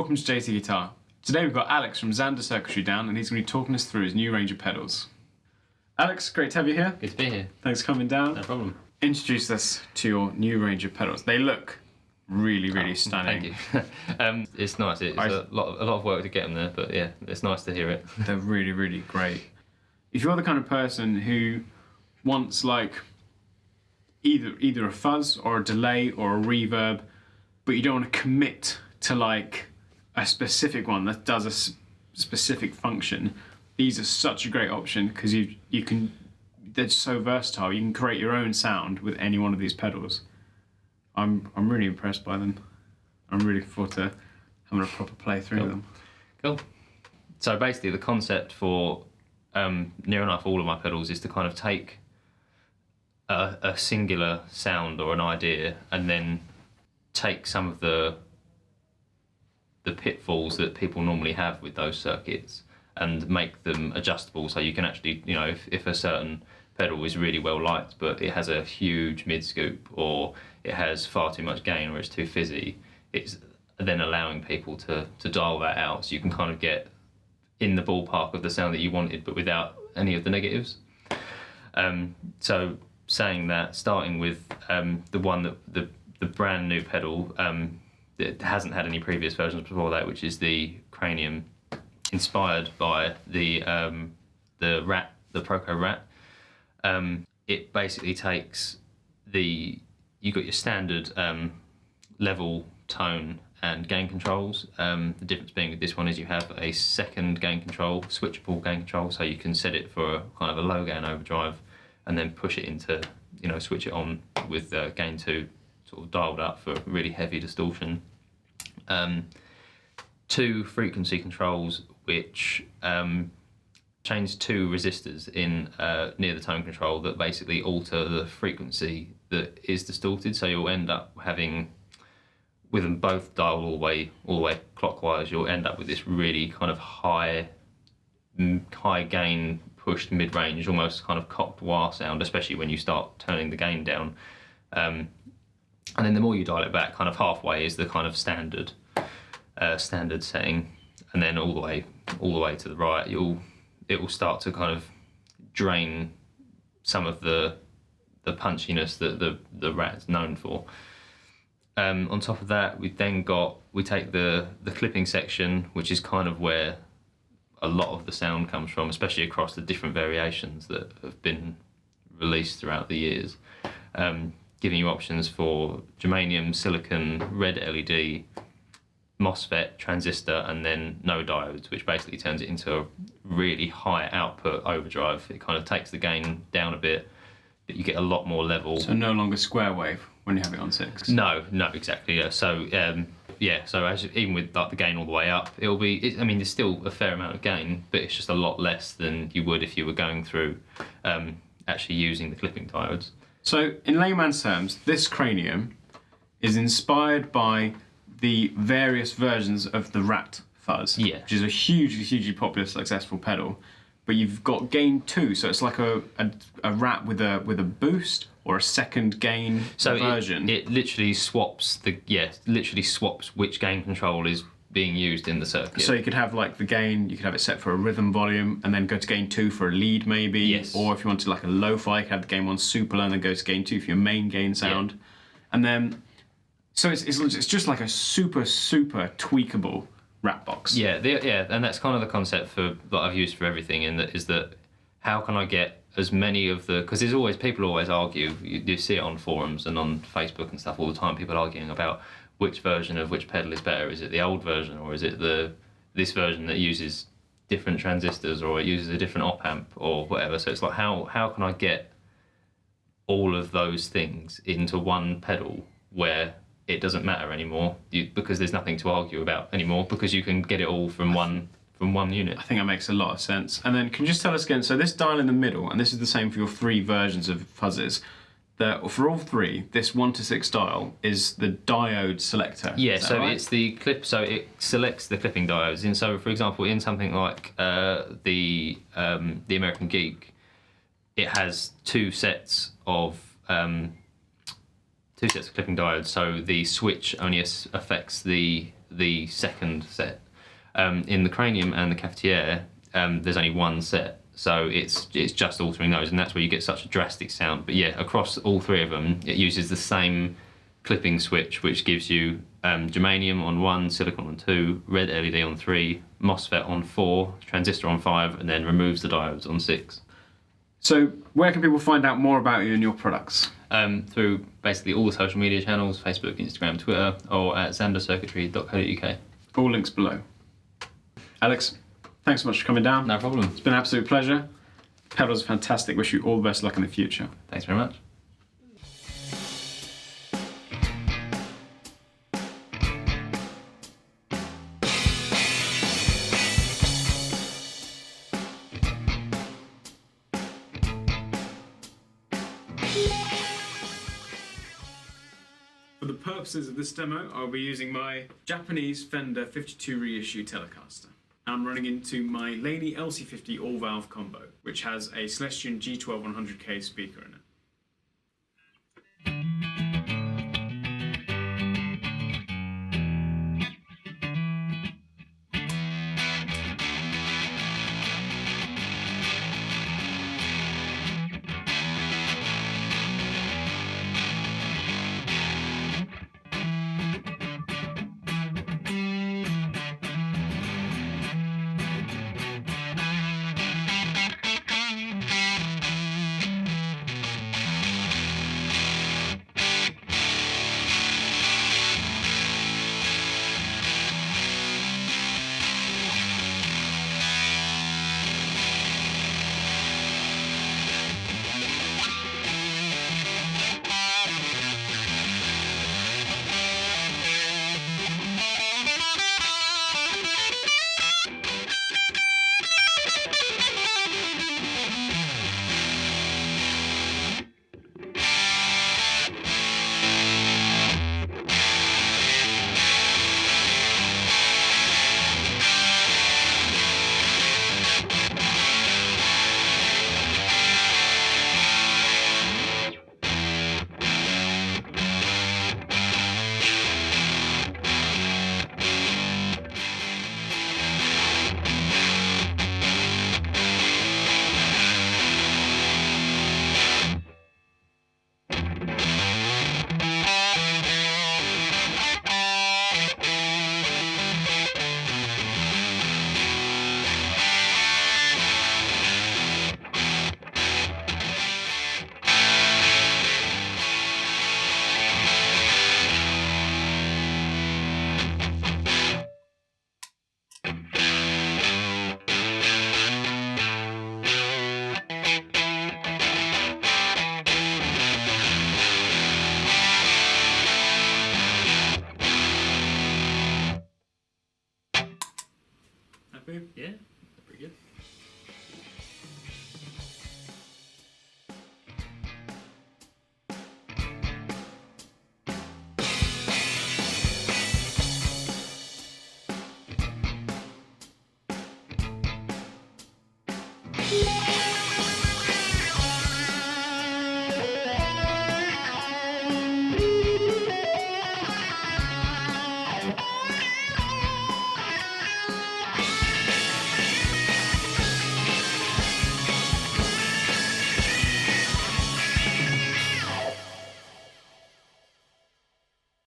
welcome to JT Guitar. Today we've got Alex from Zander Circuitry down and he's going to be talking us through his new range of pedals. Alex, great to have you here. Good to be here. Thanks for coming down. No problem. Introduce us to your new range of pedals. They look really stunning. Thank you. It's nice. It's a lot of work to get them there, but yeah, it's nice to hear it. They're really great. If you're the kind of person who wants like either a fuzz or a delay or a reverb, but you don't want to commit to like a specific one that does a specific function, these are such a great option because you can, they're so versatile. You can create your own sound with any one of these pedals. I'm really impressed by them. I'm really looking forward to having a proper play through them. Cool. So basically the concept for near enough all of my pedals is to kind of take a singular sound or an idea and then take some of the pitfalls that people normally have with those circuits and make them adjustable, so you can actually, you know, if a certain pedal is really well liked but it has a huge mid scoop or it has far too much gain or it's too fizzy, it's then allowing people to dial that out so you can kind of get in the ballpark of the sound that you wanted but without any of the negatives. So saying that, starting with the one that the brand new pedal that hasn't had any previous versions before that, which is the Cranium, inspired by the Rat, the Proco Rat. It basically takes you got your standard level, tone and gain controls. The difference being with this one is you have a second gain control, switchable gain control, so you can set it for a kind of a low gain overdrive and then push it into, you know, switch it on with gain 2 sort of dialed up for really heavy distortion. 2 frequency controls which change 2 resistors in near the tone control that basically alter the frequency that is distorted, so you'll end up having, with them both dialed all the way clockwise, you'll end up with this really kind of high gain pushed mid-range, almost kind of cocked wah sound, especially when you start turning the gain down. And then the more you dial it back, kind of halfway is the kind of standard setting, and then all the way to the right, it will start to kind of drain some of the punchiness that the Rat's known for. On top of that, we take the clipping section, which is kind of where a lot of the sound comes from, especially across the different variations that have been released throughout the years, giving you options for germanium, silicon, red LED, MOSFET, transistor, and then no diodes, which basically turns it into a really high output overdrive. It kind of takes the gain down a bit, but you get a lot more level. So no longer square wave when you have it on 6. No, exactly. Yeah. So so even with like the gain all the way up, I mean, there's still a fair amount of gain, but it's just a lot less than you would if you were going through actually using the clipping diodes. So in layman's terms, this Cranium is inspired by the various versions of the Rat fuzz, which is a hugely popular, successful pedal. But you've got gain 2, so it's like a Rat with a boost or a second gain version. It literally swaps which gain control is being used in the circuit. So you could have like the gain, you could have it set for a rhythm volume, and then go to gain 2 for a lead maybe. Yes. Or if you wanted like a lo-fi, you could have the gain 1 super low and then go to gain 2 for your main gain sound. And then, so it's just like a super tweakable Rat box. Yeah, and that's kind of the concept that I've used for everything, and that is that how can I get as many of the, because people always argue, you see it on forums and on Facebook and stuff all the time, people arguing about which version of which pedal is better. Is it the old version or is it this version that uses different transistors or it uses a different op amp or whatever? So it's like how can I get all of those things into one pedal where it doesn't matter anymore, because there's nothing to argue about anymore, because you can get it all from one unit. I think that makes a lot of sense. And then can you just tell us again, so this dial in the middle, and this is the same for your 3 versions of fuzzes, that for all 3, this 1 to 6 dial is the Diode Selector. Yeah, so right? It's the clip, so it selects the clipping diodes. And so, for example, in something like the American Geek, it has 2 sets of clipping diodes. So the switch only affects the the second set. In the Cranium and the Cafetiere, there's only one set, so it's just altering those, and that's where you get such a drastic sound. But yeah, across all three of them, it uses the same clipping switch, which gives you germanium on 1, silicon on 2, red LED on 3, MOSFET on 4, transistor on 5, and then removes the diodes on 6. So where can people find out more about you and your products? Through basically all the social media channels, Facebook, Instagram, Twitter, or at zandercircuitry.co.uk. All links below. Alex, thanks so much for coming down. No problem. It's been an absolute pleasure. Pedals are fantastic. Wish you all the best luck in the future. Thanks very much. For the purposes of this demo, I'll be using my Japanese Fender 52 reissue Telecaster. I'm running into my Laney LC50 all-valve combo, which has a Celestion G12 100K speaker in it. Yeah, pretty good. Yeah.